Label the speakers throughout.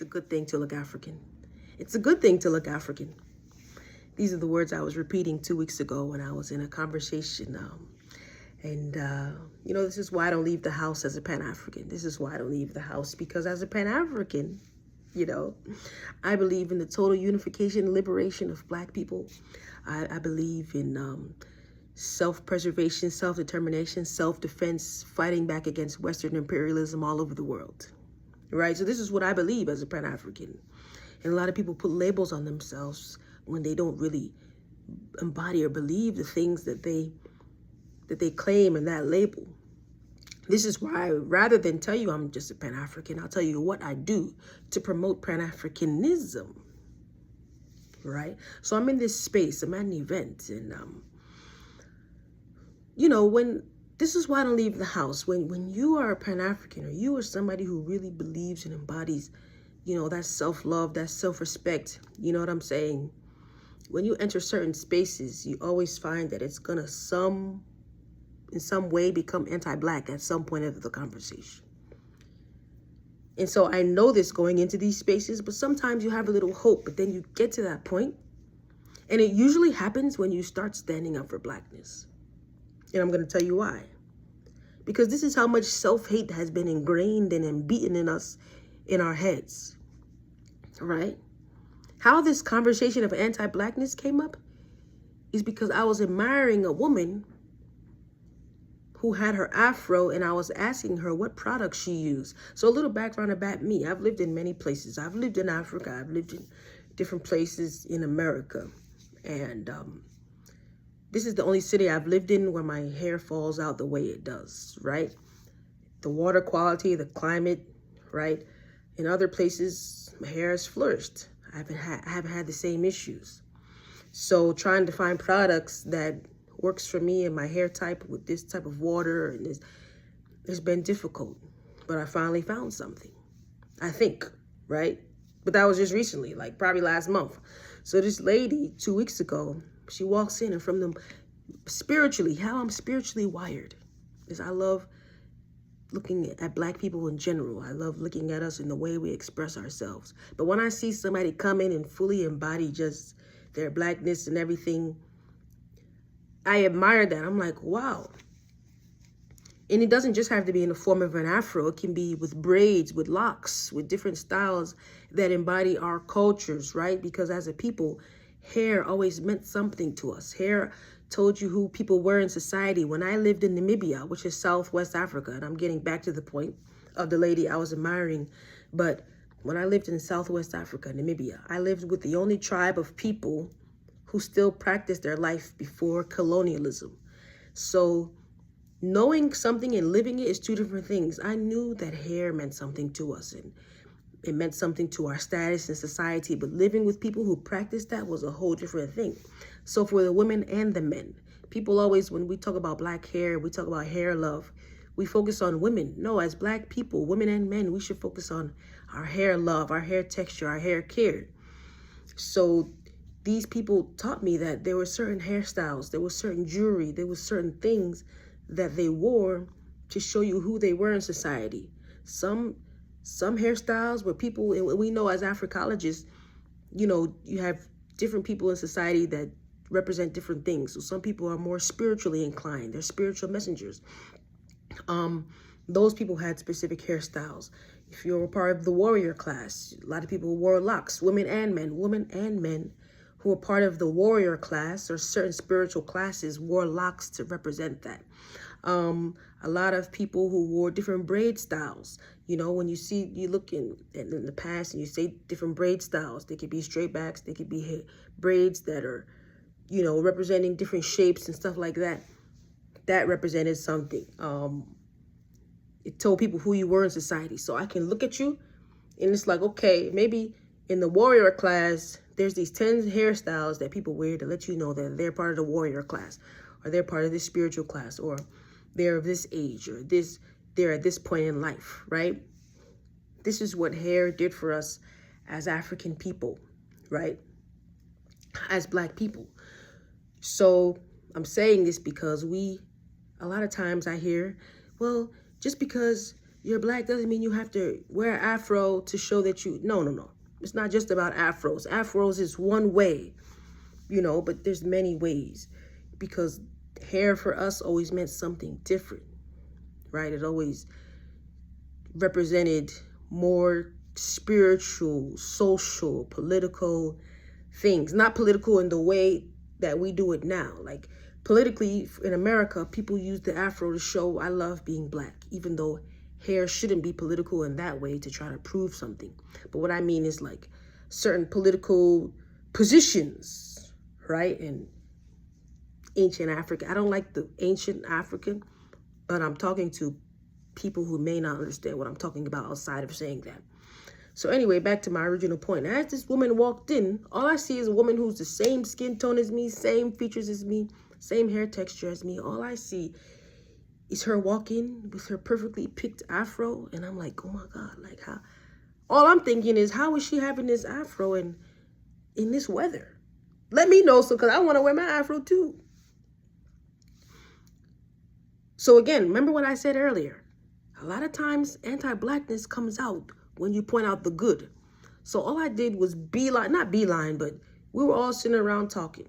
Speaker 1: It's a good thing to look African. It's a good thing to look African. These are the words I was repeating 2 weeks ago when I was in a conversation. This is why I don't leave the house as a Pan-African. This is why I don't leave the house, because as a Pan-African, I believe in the total unification and liberation of Black people. I believe in self-preservation, self-determination, self-defense, fighting back against Western imperialism all over the world. Right? So this is what I believe as a Pan-African. And a lot of people put labels on themselves when they don't really embody or believe the things that they claim in that label. This is why, rather than tell you I'm just a Pan-African, I'll tell you what I do to promote Pan-Africanism. Right? So I'm in this space, I'm at an event, and when this is why I don't leave the house. When you are a Pan-African, or you are somebody who really believes and embodies, that self-love, that self-respect, you know what I'm saying? When you enter certain spaces, you always find that it's gonna in some way become anti-Black at some point of the conversation. And so I know this going into these spaces, but sometimes you have a little hope, but then you get to that point, and it usually happens when you start standing up for Blackness. And I'm going to tell you why. Because this is how much self-hate has been ingrained and embedded in us, in our heads. Right? How this conversation of anti-Blackness came up is because I was admiring a woman who had her afro, and I was asking her what products she used. So a little background about me. I've lived in many places. I've lived in Africa. I've lived in different places in America. And this is the only city I've lived in where my hair falls out the way it does, right? The water quality, the climate, right? In other places, my hair has flourished. I haven't had the same issues. So trying to find products that works for me and my hair type with this type of water, and it's been difficult. But I finally found something, I think, right? But that was just recently, like probably last month. So this lady, 2 weeks ago, she walks in, and from them spiritually, how I'm spiritually wired is I love looking at Black people in general. I love looking at us in the way we express ourselves. But when I see somebody come in and fully embody just their Blackness and everything, I admire that. I'm like, wow. And it doesn't just have to be in the form of an afro. It can be with braids, with locks, with different styles that embody our cultures, right? Because as a people, hair always meant something to us. Hair told you who people were in society. When I lived in Namibia, which is Southwest Africa, and I'm getting back to the point of the lady I was admiring, but when I lived in Southwest Africa, Namibia, I lived with the only tribe of people who still practiced their life before colonialism. So knowing something and living it is two different things. I knew that hair meant something to us, and it meant something to our status in society, but living with people who practiced that was a whole different thing. So for the women and the men, people always, when we talk about Black hair, we talk about hair love, we focus on women. No, as Black people, women and men, we should focus on our hair love, our hair texture, our hair care. So these people taught me that there were certain hairstyles, there was certain jewelry, there was certain things that they wore to show you who they were in society. Some hairstyles where people, and we know as Africologists, you have different people in society that represent different things. So some people are more spiritually inclined. They're spiritual messengers. Those people had specific hairstyles. If you're a part of the warrior class, a lot of people wore locks, women and men who were part of the warrior class or certain spiritual classes wore locks to represent that. A lot of people who wore different braid styles. When you look in the past and you say different braid styles, they could be straight backs, they could be braids that are, representing different shapes and stuff like that. That represented something. It told people who you were in society. So I can look at you and it's like, okay, maybe in the warrior class, there's these 10 hairstyles that people wear to let you know that they're part of the warrior class, or they're part of this spiritual class, or they're of this age, or they're at this point in life, right? This is what hair did for us as African people, right? As Black people. So I'm saying this because a lot of times I hear, well, just because You're black doesn't mean you have to wear an afro to show that you, no. It's not just about afros. Afros is one way, you know, but there's many ways, because hair for us always meant something different, right? It always represented more spiritual, social, political things. Not political in the way that we do it now. Like politically in America, people use the afro to show I love being black, even though hair shouldn't be political in that way to try to prove something. But what I mean is like certain political positions, right? In ancient Africa. I don't like the ancient African, but I'm talking to people who may not understand what I'm talking about outside of saying that. So anyway, back to my original point. As this woman walked in, all I see is a woman who's the same skin tone as me, same features as me, same hair texture as me. All I see is her walking with her perfectly picked afro. And I'm like, oh my God, like how? All I'm thinking is, how is she having this afro in this weather? Let me know, so because I want to wear my afro too. So again, remember what I said earlier. A lot of times anti-blackness comes out when you point out the good. So all I did was not beeline, but we were all sitting around talking.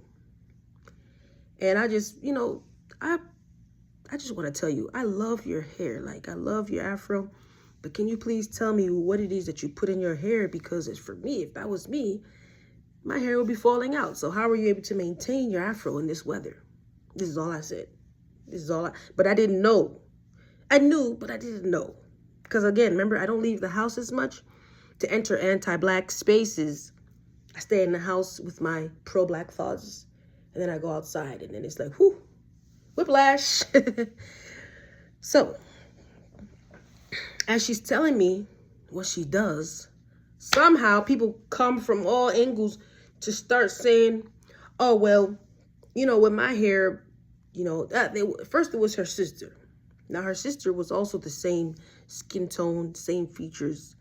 Speaker 1: And I just, you know, I just want to tell you, I love your hair. Like, I love your afro. But can you please tell me what it is that you put in your hair? Because it's for me, if that was me, my hair would be falling out. So how are you able to maintain your afro in this weather? This is all I said. But I didn't know. I knew, but I didn't know. Because again, remember, I don't leave the house as much to enter anti-black spaces. I stay in the house with my pro-black thoughts. And then I go outside and then it's like, whoo, whiplash. So, as she's telling me what she does, somehow people come from all angles to start saying, oh, well, you know, with my hair, you know, first it was her sister. Now, her sister was also the same skin tone, same features.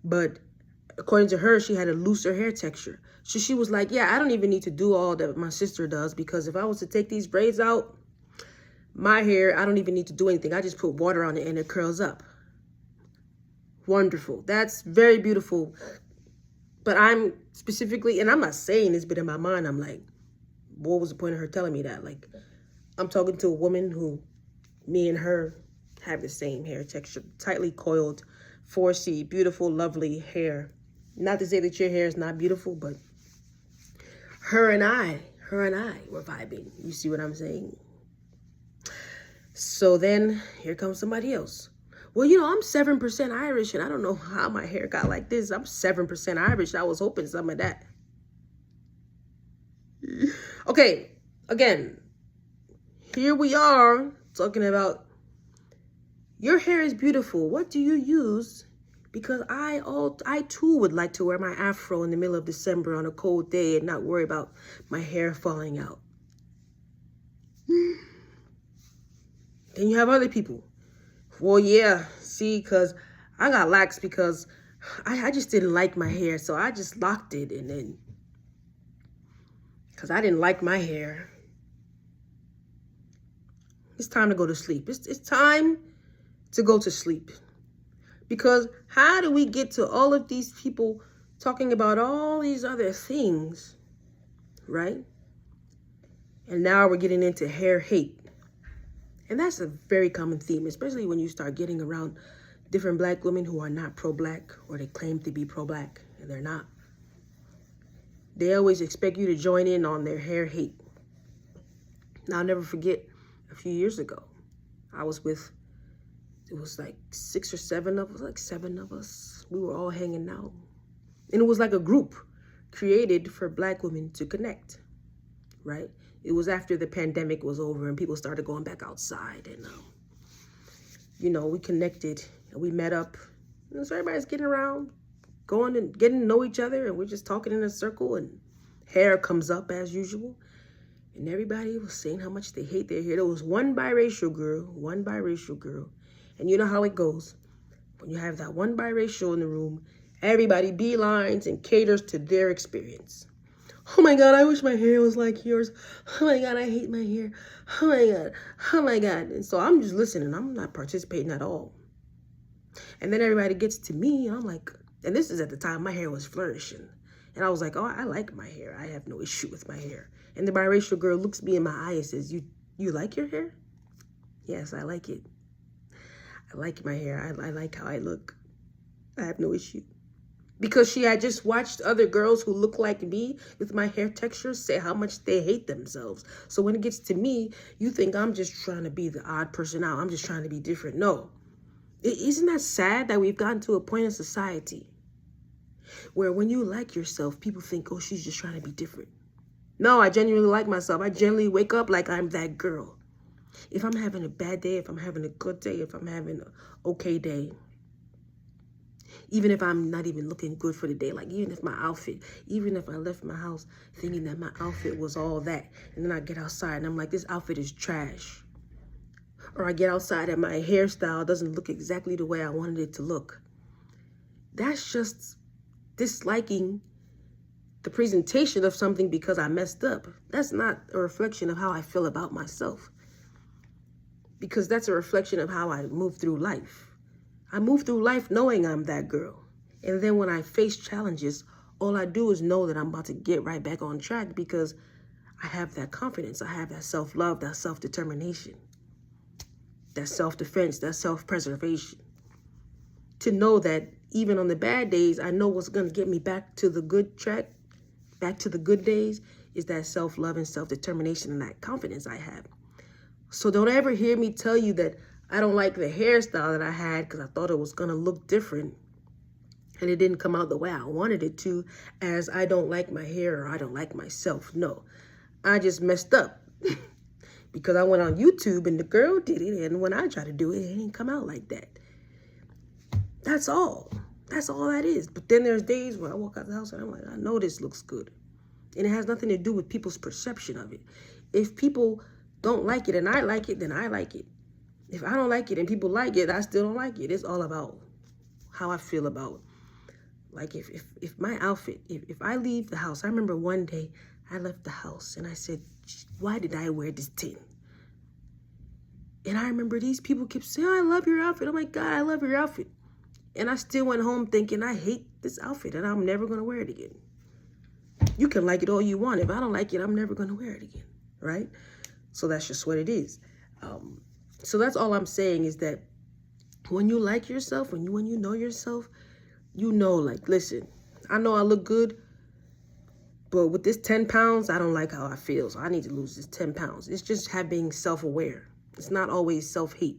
Speaker 1: But according to her, she had a looser hair texture. So she was like, yeah, I don't even need to do all that my sister does, because if I was to take these braids out, my hair, I don't even need to do anything. I just put water on it and it curls up. Wonderful. That's very beautiful. But I'm specifically, and I'm not saying this, but in my mind, I'm like, what was the point of her telling me that? Like, I'm talking to a woman who, me and her have the same hair texture, tightly coiled, 4C, beautiful, lovely hair. Not to say that your hair is not beautiful, but her and I were vibing. You see what I'm saying? So then here comes somebody else. Well, you know, I'm 7% Irish, and I don't know how my hair got like this. I'm 7% Irish. I was hoping some of that. Okay, again, here we are talking about your hair is beautiful. What do you use? Because I too would like to wear my afro in the middle of December on a cold day and not worry about my hair falling out. Then you have other people. Well, yeah, see, because I got lax because I just didn't like my hair. So I just locked it, and then, because I didn't like my hair, it's time to go to sleep. It's time to go to sleep. Because how do we get to all of these people talking about all these other things, right? And now we're getting into hair hate. And that's a very common theme, especially when you start getting around different black women who are not pro-black, or they claim to be pro-black and they're not. They always expect you to join in on their hair hate. Now, I'll never forget a few years ago, I was with, it was like 6 or 7 of us, like 7 of us. We were all hanging out. And it was like a group created for black women to connect, right? It was after the pandemic was over and people started going back outside. And, you know, we connected and we met up. And so everybody's getting around, going and getting to know each other. And we're just talking in a circle, and hair comes up as usual. And everybody was saying how much they hate their hair. There was one biracial girl. And you know how it goes. When you have that one biracial in the room, everybody beelines and caters to their experience. Oh my God, I wish my hair was like yours. Oh my God, I hate my hair. Oh my God, oh my God. And so I'm just listening. I'm not participating at all. And then everybody gets to me, and I'm like, and this is at the time my hair was flourishing. And I was like, oh, I like my hair. I have no issue with my hair. And the biracial girl looks me in my eye and says, you like your hair? Yes, I like it. I like my hair. I like how I look. I have no issue. Because she had just watched other girls who look like me with my hair texture say how much they hate themselves. So when it gets to me, you think I'm just trying to be the odd person out. I'm just trying to be different. No. Isn't that sad that we've gotten to a point in society where when you like yourself, people think, oh, she's just trying to be different. No, I genuinely like myself. I genuinely wake up like I'm that girl. If I'm having a bad day, if I'm having a good day, if I'm having an okay day, even if I'm not even looking good for the day, like even if my outfit, even if I left my house thinking that my outfit was all that, and then I get outside and I'm like, this outfit is trash. Or I get outside and my hairstyle doesn't look exactly the way I wanted it to look. That's just disliking the presentation of something because I messed up. That's not a reflection of how I feel about myself. Because that's a reflection of how I move through life. I move through life knowing I'm that girl. And then when I face challenges, all I do is know that I'm about to get right back on track because I have that confidence. I have that self-love, that self-determination, that self-defense, that self-preservation. To know that even on the bad days, I know what's going to get me back to the good track, back to the good days, is that self-love and self-determination and that confidence I have. So don't ever hear me tell you that I don't like the hairstyle that I had because I thought it was going to look different and it didn't come out the way I wanted it to, as I don't like my hair or I don't like myself. No, I just messed up because I went on YouTube and the girl did it, and when I tried to do it, it didn't come out like that. That's all. That's all that is. But then there's days where I walk out the house and I'm like, I know this looks good. And it has nothing to do with people's perception of it. If people don't like it and I like it, then I like it. If I don't like it and people like it, I still don't like it. It's all about how I feel about, like, if my outfit, if I leave the house. I remember one day I left the house and I said, why did I wear this tin? And I remember these people kept saying, oh, I love your outfit. Oh my God, I love your outfit. And I still went home thinking, I hate this outfit and I'm never going to wear it again. You can like it all you want. If I don't like it, I'm never going to wear it again, right? So that's just what it is. So that's all I'm saying, is that when you like yourself, when you know yourself, you know, like, listen, I know I look good, but with this 10 pounds, I don't like how I feel. So I need to lose this 10 pounds. It's just being self-aware. It's not always self-hate.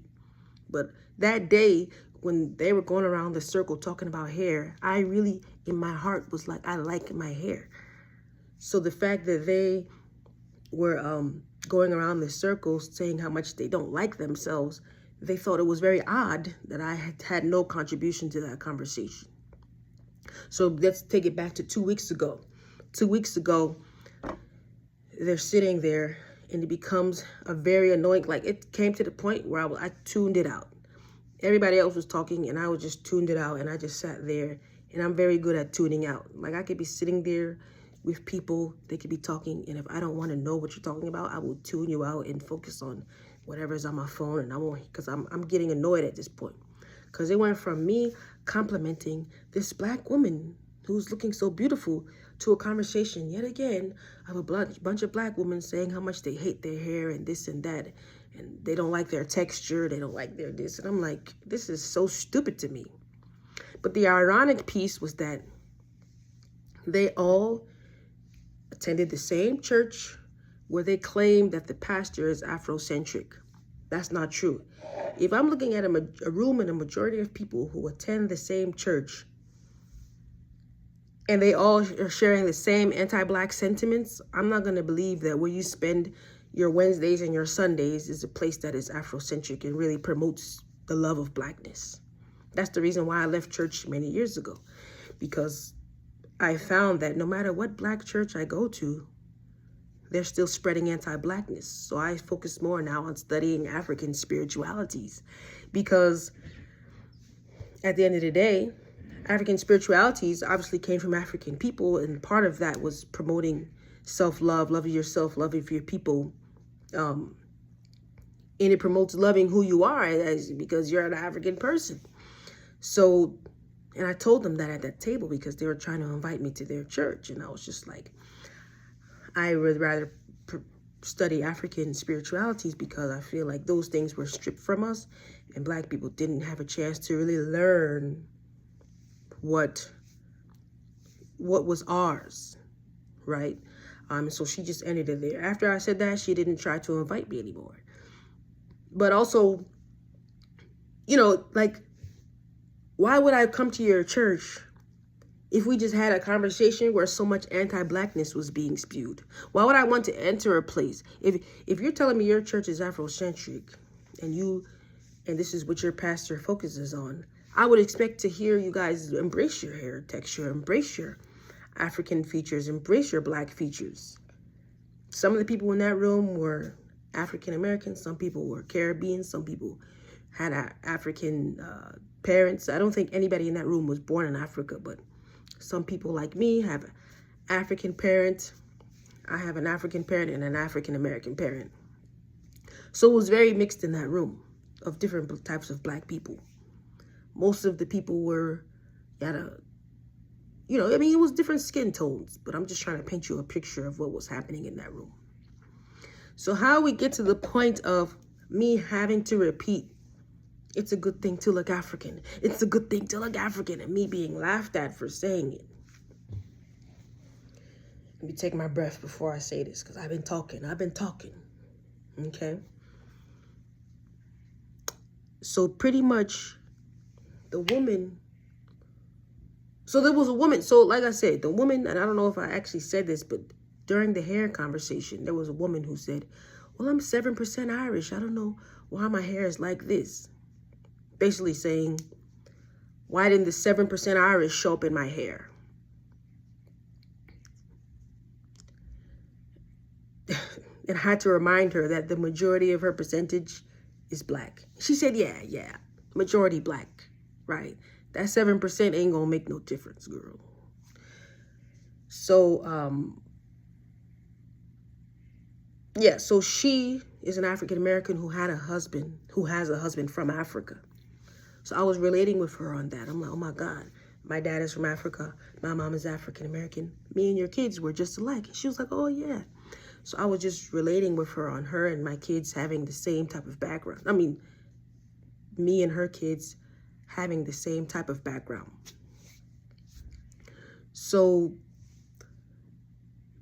Speaker 1: But that day when they were going around the circle talking about hair, I really, in my heart, was like, I like my hair. So the fact that they were going around the circle saying how much they don't like themselves, they thought it was very odd that I had no contribution to that conversation. So let's take it back to 2 weeks ago. 2 weeks ago, they're sitting there and it becomes a very annoying, like it came to the point where I tuned it out. Everybody else was talking and I was just tuned it out, and I just sat there, and I'm very good at tuning out. Like I could be sitting there with people, they could be talking, and if I don't want to know what you're talking about, I will tune you out and focus on whatever's on my phone, and I won't, because I'm getting annoyed at this point. Because it went from me complimenting this black woman who's looking so beautiful to a conversation yet again of a bunch of black women saying how much they hate their hair and this and that, and they don't like their texture, they don't like their this. And I'm like, this is so stupid to me. But the ironic piece was that they all attended the same church where they claim that the pastor is Afrocentric. That's not true. If I'm looking at a room and a majority of people who attend the same church, and they all are sharing the same anti-black sentiments, I'm not going to believe that where you spend your Wednesdays and your Sundays is a place that is Afrocentric and really promotes the love of blackness. That's the reason why I left church many years ago, because I found that no matter what black church I go to, they're still spreading anti-blackness. So I focus more now on studying African spiritualities, because at the end of the day, African spiritualities obviously came from African people, and part of that was promoting self-love, love of yourself, love of your people. And it promotes loving who you are because you're an African person. So, and I told them that at that table because they were trying to invite me to their church. And I was just like, I would rather study African spiritualities because I feel like those things were stripped from us and Black people didn't have a chance to really learn what was ours, right? So she just ended it there. After I said that, she didn't try to invite me anymore. But also, like, why would I come to your church if we just had a conversation where so much anti-Blackness was being spewed? Why would I want to enter a place? If you're telling me your church is Afrocentric and this is what your pastor focuses on, I would expect to hear you guys embrace your hair texture, embrace your African features, embrace your Black features. Some of the people in that room were African American, some people were Caribbean, some people had African parents. I don't think anybody in that room was born in Africa, but some people like me have African parents. I have an African parent and an African American parent. So it was very mixed in that room of different types of Black people. Most of the people were it was different skin tones, but I'm just trying to paint you a picture of what was happening in that room. So how we get to the point of me having to repeat, it's a good thing to look African. It's a good thing to look African, and me being laughed at for saying it. Let me take my breath before I say this, because I've been talking. Okay? So pretty much the woman... So there was a woman. So like I said, the woman, and I don't know if I actually said this, but during the hair conversation, there was a woman who said, well, I'm 7% Irish. I don't know why my hair is like this. Basically saying, why didn't the 7% Irish show up in my hair? And I had to remind her that the majority of her percentage is Black. She said, yeah, majority Black, right? That 7% ain't gonna make no difference, girl. So, so she is an African American who has a husband from Africa. So I was relating with her on that. I'm like, oh my God, my dad is from Africa. My mom is African American. Me and your kids were just alike. And she was like, oh yeah. So I was just relating with her on her and my kids having the same type of background. I mean, me and her kids having the same type of background. So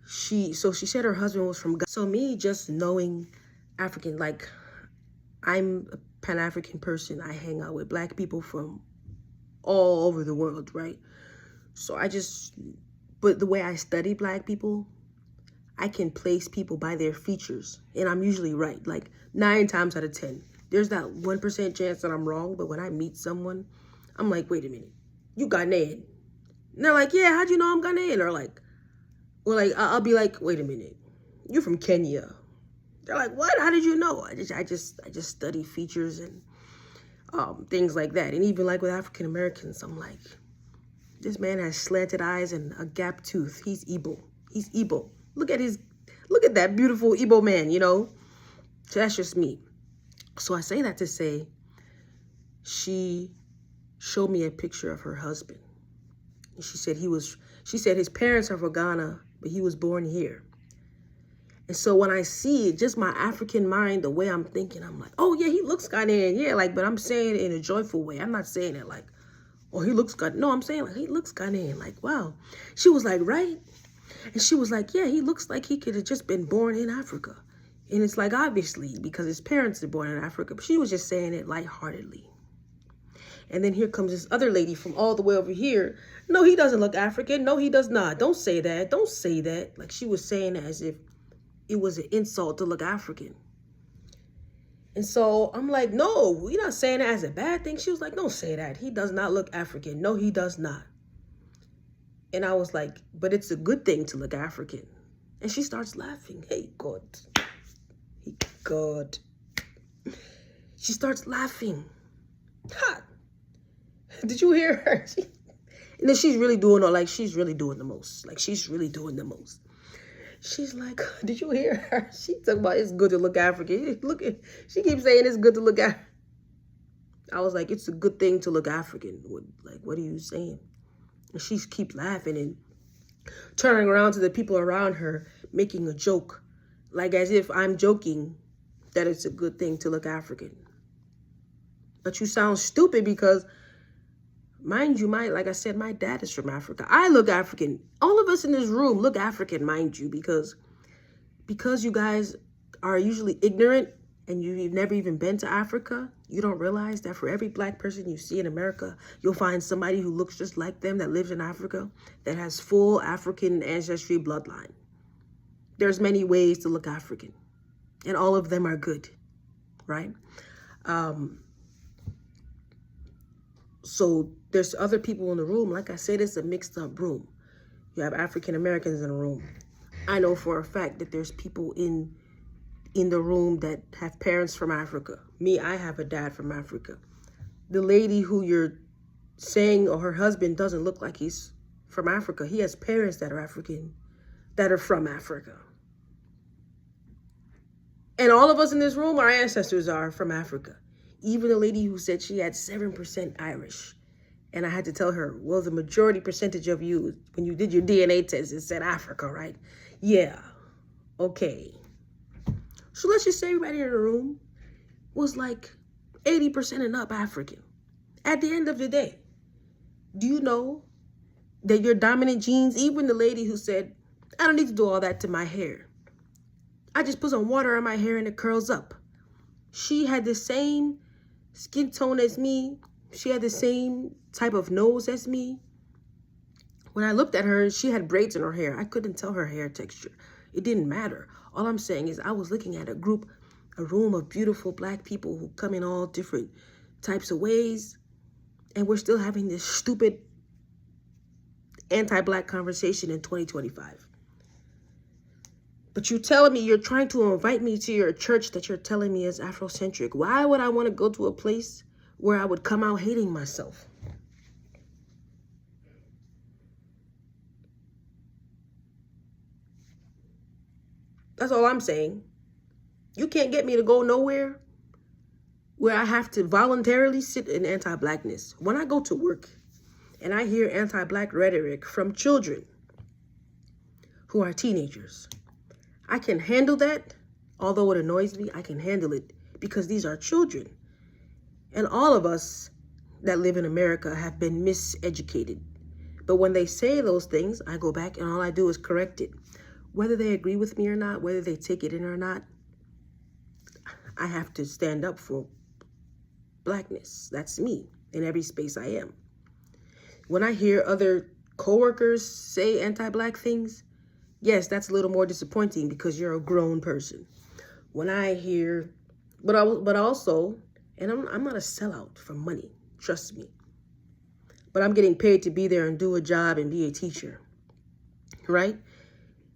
Speaker 1: she said her husband was from Ghana. So me just knowing African, like, I'm a Pan-African person. I hang out with Black people from all over the world, right? So but the way I study Black people, I can place people by their features. And I'm usually right, like 9 times out of 10. There's that 1% chance that I'm wrong, but when I meet someone, I'm like, wait a minute, you Ghanaian? And they're like, yeah, how'd you know I'm Ghanaian? Or I'll be like, wait a minute, you're from Kenya. They're like, what? How did you know? I just study features and things like that. And even like with African Americans, I'm like, this man has slanted eyes and a gap tooth. He's Igbo. Look at that beautiful Igbo man, So that's just me. So I say that to say, she showed me a picture of her husband. And she said his parents are from Ghana, but he was born here. And so when I see it, just my African mind, the way I'm thinking, I'm like, oh yeah, he looks Ghanaian. Yeah, but I'm saying it in a joyful way. I'm not saying it like, oh, he looks Ghanaian. No, I'm saying like, he looks Ghanaian. Like, wow. She was like, right? And she was like, yeah, he looks like he could have just been born in Africa. And it's like, obviously, because his parents are born in Africa. But she was just saying it lightheartedly. And then here comes this other lady from all the way over here. No, he doesn't look African. No, he does not. Don't say that. Don't say that. Like, she was saying it as if it was an insult to look African. And so I'm like, no, we're not saying it as a bad thing. She was like, don't say that. He does not look African. No, he does not. And I was like, but it's a good thing to look African. And she starts laughing. Hey, God. She starts laughing. God. Did you hear her? And then she's really doing the most. Like, she's really doing the most. She's like, did you hear her? She talking about it's good to look African. She keeps saying it's good to look African. I was like, it's a good thing to look African. What are you saying? And she keeps laughing and turning around to the people around her, making a joke, like as if I'm joking that it's a good thing to look African. But you sound stupid because, mind you, like I said, my dad is from Africa. I look African. All of us in this room look African, mind you, because you guys are usually ignorant and you've never even been to Africa. You don't realize that for every black person you see in America, you'll find somebody who looks just like them that lives in Africa, that has full African ancestry bloodline. There's many ways to look African, and all of them are good, right? So there's other people in the room. Like I said, it's a mixed up room. You have African Americans in the room. I know for a fact that there's people in the room that have parents from Africa. Me, I have a dad from Africa. The lady who you're saying, or her husband, doesn't look like he's from Africa. He has parents that are African, that are from Africa. And all of us in this room, our ancestors are from Africa. Even the lady who said she had 7% Irish. And I had to tell her, well, the majority percentage of you, when you did your DNA test, it said Africa, right? Yeah, okay. So let's just say everybody in the room was like 80% and up African. At the end of the day, do you know that your dominant genes, even the lady who said, I don't need to do all that to my hair. I just put some water on my hair and it curls up. She had the same skin tone as me. She had the same type of nose as me. When I looked at her, she had braids in her hair. I couldn't tell her hair texture. It didn't matter. All I'm saying is I was looking at a room of beautiful black people who come in all different types of ways. And we're still having this stupid anti-black conversation in 2025. But you're telling me, you're trying to invite me to your church that you're telling me is Afrocentric. Why would I want to go to a place where I would come out hating myself? That's all I'm saying. You can't get me to go nowhere where I have to voluntarily sit in anti-blackness. When I go to work and I hear anti-black rhetoric from children who are teenagers, I can handle that. Although it annoys me, I can handle it because these are children. And all of us that live in America have been miseducated. But when they say those things, I go back and all I do is correct it. Whether they agree with me or not, whether they take it in or not, I have to stand up for blackness. That's me in every space I am. When I hear other coworkers say anti-black things, yes, that's a little more disappointing because you're a grown person. When I hear, but also, and I'm not a sellout for money, trust me. But I'm getting paid to be there and do a job and be a teacher, right?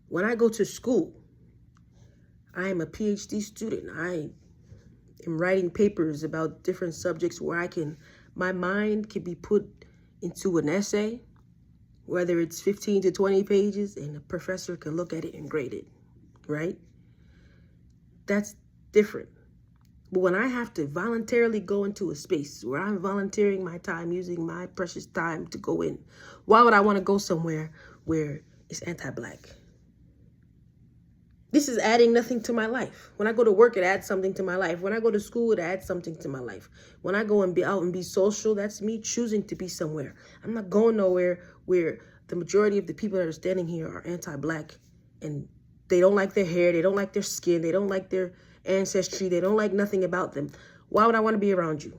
Speaker 1: When I go to school, I am a PhD student. I am writing papers about different subjects where my mind can be put into an essay, whether it's 15 to 20 pages, and the professor can look at it and grade it, right? That's different. But when I have to voluntarily go into a space where I'm volunteering my time, using my precious time to go in, why would I want to go somewhere where it's anti-black? This is adding nothing to my life. When I go to work, it adds something to my life. When I go to school, it adds something to my life. When I go and be out and be social, that's me choosing to be somewhere. I'm not going nowhere where the majority of the people that are standing here are anti-black and they don't like their hair, they don't like their skin, they don't like their ancestry, they don't like nothing about them. Why would I want to be around you?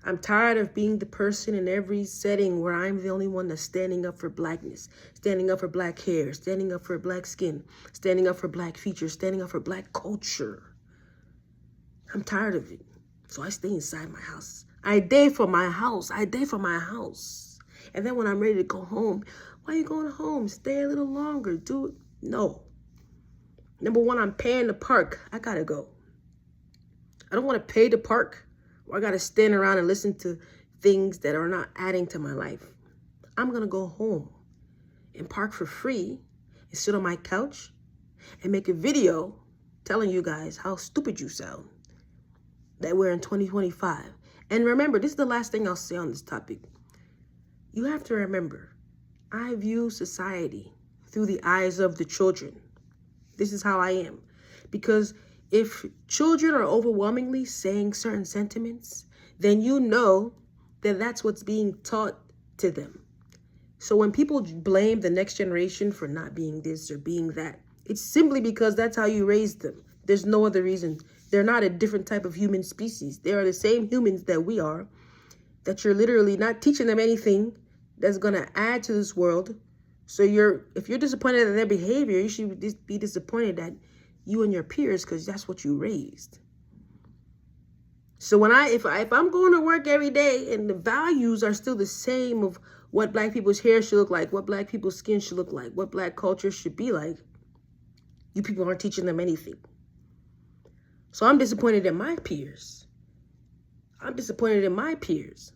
Speaker 1: I'm tired of being the person in every setting where I'm the only one that's standing up for blackness, standing up for black hair, standing up for black skin, standing up for black features, standing up for black culture. I'm tired of it. So I stay inside my house. I day for my house. And then when I'm ready to go home, why are you going home? Stay a little longer. Do it. No. Number one, I'm paying to park. I gotta go. I don't want to pay to park. Or I got to stand around and listen to things that are not adding to my life. I'm going to go home and park for free and sit on my couch and make a video telling you guys how stupid you sound. That we're in 2025 And remember, this is the last thing I'll say on this topic. You have to remember, I view society through the eyes of the children. This is how I am. Because if children are overwhelmingly saying certain sentiments, then you know that that's what's being taught to them. So when people blame the next generation for not being this or being that, it's simply because that's how you raised them. There's no other reason. They're not a different type of human species. They are the same humans that we are, that you're literally not teaching them anything that's going to add to this world. So if you're disappointed at their behavior, you should be disappointed at you and your peers, because that's what you raised. So if I'm going to work every day and the values are still the same of what Black people's hair should look like, what Black people's skin should look like, what Black culture should be like, you people aren't teaching them anything. So I'm disappointed in my peers. I'm disappointed in my peers.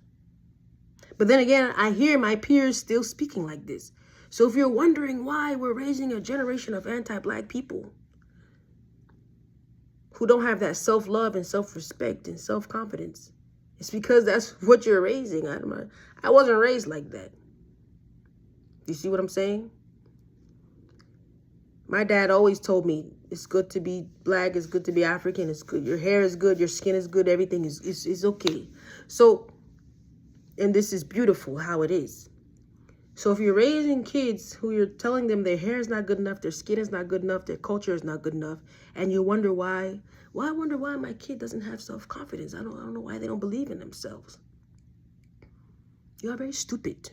Speaker 1: But then again, I hear my peers still speaking like this. So if you're wondering why we're raising a generation of anti-Black people who don't have that self-love and self-respect and self-confidence, it's because that's what you're raising. I wasn't raised like that. You see what I'm saying? My dad always told me it's good to be Black, it's good to be African, it's good. Your hair is good, your skin is good, everything is okay. So, and this is beautiful how it is. So if you're raising kids who you're telling them their hair is not good enough, their skin is not good enough, their culture is not good enough, and you wonder why, I wonder why my kid doesn't have self-confidence. I don't know why they don't believe in themselves. You are very stupid.